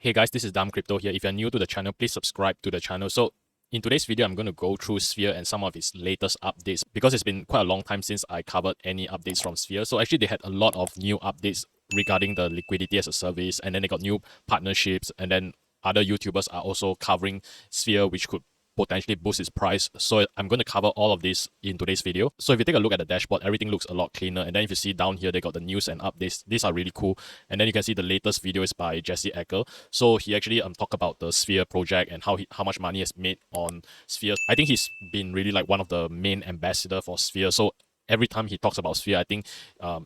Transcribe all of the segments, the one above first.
Hey guys, this is Dam Crypto here. If you're new to the channel, please subscribe to the channel. So in today's video, I'm going to go through Sphere and some of its latest updates because it's been quite a long time since I covered any updates from Sphere. So actually they had a lot of new updates regarding the liquidity as a service, and then they got new partnerships, and then other YouTubers are also covering Sphere, which could potentially boost its price. So I'm going to cover all of this in today's video. So if you take a look at the dashboard, everything looks a lot cleaner. And then if you see down here, they got the news and updates. These are really cool. And then you can see the latest video is by Jesse Ecker. So he actually talked about the Sphere project and how much money has made on Sphere. I think he's been really like one of the main ambassador for Sphere. So every time he talks about Sphere, I think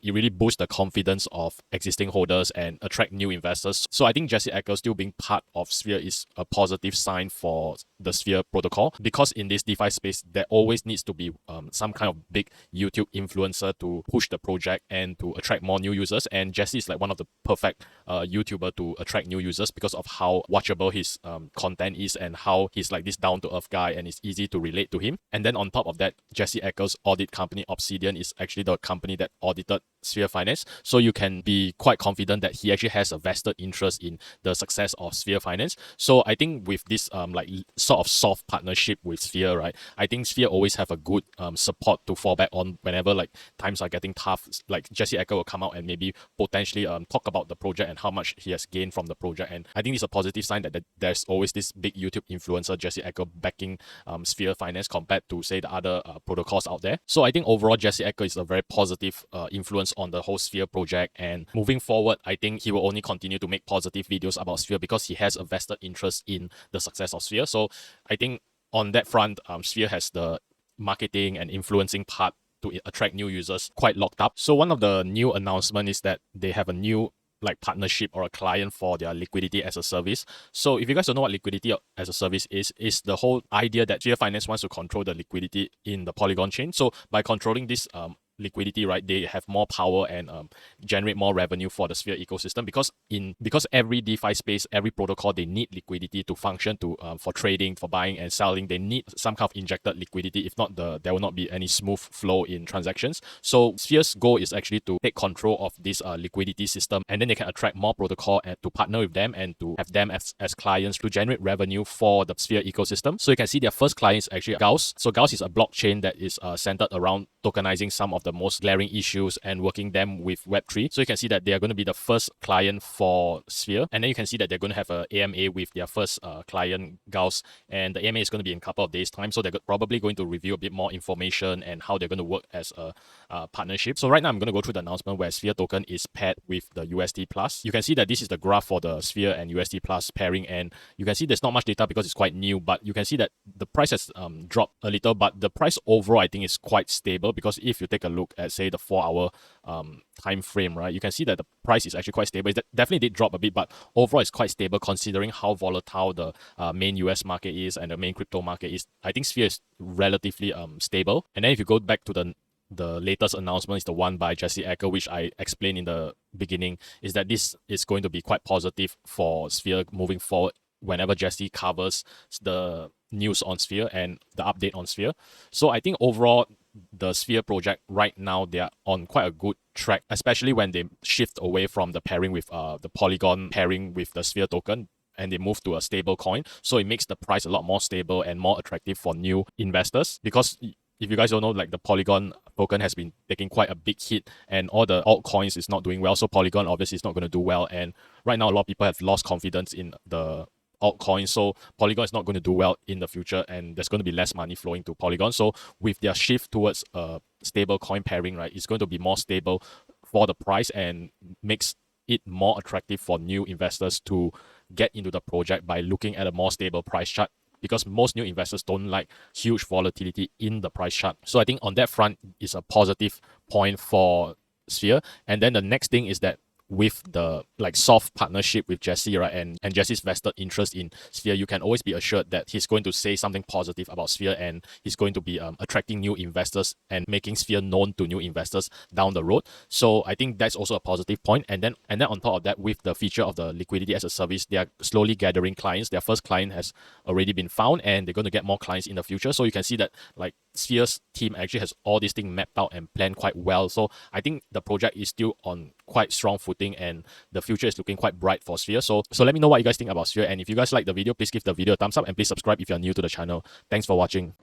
it really boosts the confidence of existing holders and attract new investors. So I think Jesse Ecker still being part of Sphere is a positive sign for the Sphere protocol, because in this DeFi space, there always needs to be some kind of big YouTube influencer to push the project and to attract more new users. And Jesse is like one of the perfect YouTuber to attract new users because of how watchable his content is and how he's like this down-to-earth guy and it's easy to relate to him. And then on top of that, Jesse Ecker's audit company Obsidian is actually the company that audited Sphere Finance. So you can be quite confident that he actually has a vested interest in the success of Sphere Finance. So I think with this like sort of soft partnership with Sphere, right, I think Sphere always have a good support to fall back on whenever like times are getting tough. Like Jesse Ecker will come out and maybe potentially talk about the project and how much he has gained from the project. And I think it's a positive sign that there's always this big YouTube influencer, Jesse Ecker, backing Sphere Finance compared to say the other protocols out there. So I think overall Jesse Ecker is a very positive influence on the whole Sphere project, and moving forward I think he will only continue to make positive videos about Sphere because he has a vested interest in the success of Sphere. So I think on that front, Sphere has the marketing and influencing part to attract new users quite locked up. So one of the new announcements is that they have a new like partnership or a client for their liquidity as a service. So if you guys don't know what liquidity as a service is the whole idea that Sphere Finance wants to control the liquidity in the Polygon chain. So by controlling this liquidity, right, they have more power and generate more revenue for the Sphere ecosystem, because every DeFi space, every protocol, they need liquidity to function, to for trading, for buying and selling. They need some kind of injected liquidity. If not, there will not be any smooth flow in transactions. So Sphere's goal is actually to take control of this liquidity system, and then they can attract more protocol and to partner with them and to have them as clients to generate revenue for the Sphere ecosystem. So you can see their first client is actually Gauss. So Gauss is a blockchain that is centered around tokenizing some of the most glaring issues and working them with Web3. So you can see that they are going to be the first client for Sphere. And then you can see that they're going to have an AMA with their first client, Gauss. And the AMA is going to be in a couple of days' time. So they're probably going to reveal a bit more information and how they're going to work as a partnership. So right now I'm going to go through the announcement where Sphere token is paired with the USD Plus. You can see that this is the graph for the Sphere and USD Plus pairing. And you can see there's not much data because it's quite new, but you can see that the price has dropped a little, but the price overall I think is quite stable, because if you take a look at say the 4-hour time frame, right, you can see that the price is actually quite stable. It definitely did drop a bit, but overall it's quite stable considering how volatile the main US market is and the main crypto market is. I think Sphere is relatively stable. And then if you go back to the latest announcement is the one by Jesse Ecker, which I explained in the beginning, is that this is going to be quite positive for Sphere moving forward whenever Jesse covers the news on Sphere and the update on Sphere. So I think overall the Sphere project right now, they are on quite a good track, especially when they shift away from the pairing with the Polygon pairing with the Sphere token and they move to a stable coin. So it makes the price a lot more stable and more attractive for new investors, because if you guys don't know, like the Polygon token has been taking quite a big hit and all the altcoins is not doing well. So Polygon obviously is not going to do well. And right now a lot of people have lost confidence in the altcoin, so Polygon is not going to do well in the future, and there's going to be less money flowing to Polygon. So with their shift towards a stable coin pairing, right, it's going to be more stable for the price and makes it more attractive for new investors to get into the project by looking at a more stable price chart, because most new investors don't like huge volatility in the price chart. So I think on that front is a positive point for Sphere. And then the next thing is that with the like soft partnership with Jesse, right, and Jesse's vested interest in Sphere, you can always be assured that he's going to say something positive about Sphere, and he's going to be attracting new investors and making Sphere known to new investors down the road. So I think that's also a positive point. And then on top of that, with the feature of the liquidity as a service, they are slowly gathering clients. Their first client has already been found, and they're going to get more clients in the future. So you can see that like Sphere's team actually has all these things mapped out and planned quite well. So I think the project is still on quite strong footing and the future is looking quite bright for Sphere. So let me know what you guys think about Sphere. And if you guys like the video, please give the video a thumbs up and please subscribe if you're new to the channel. Thanks for watching.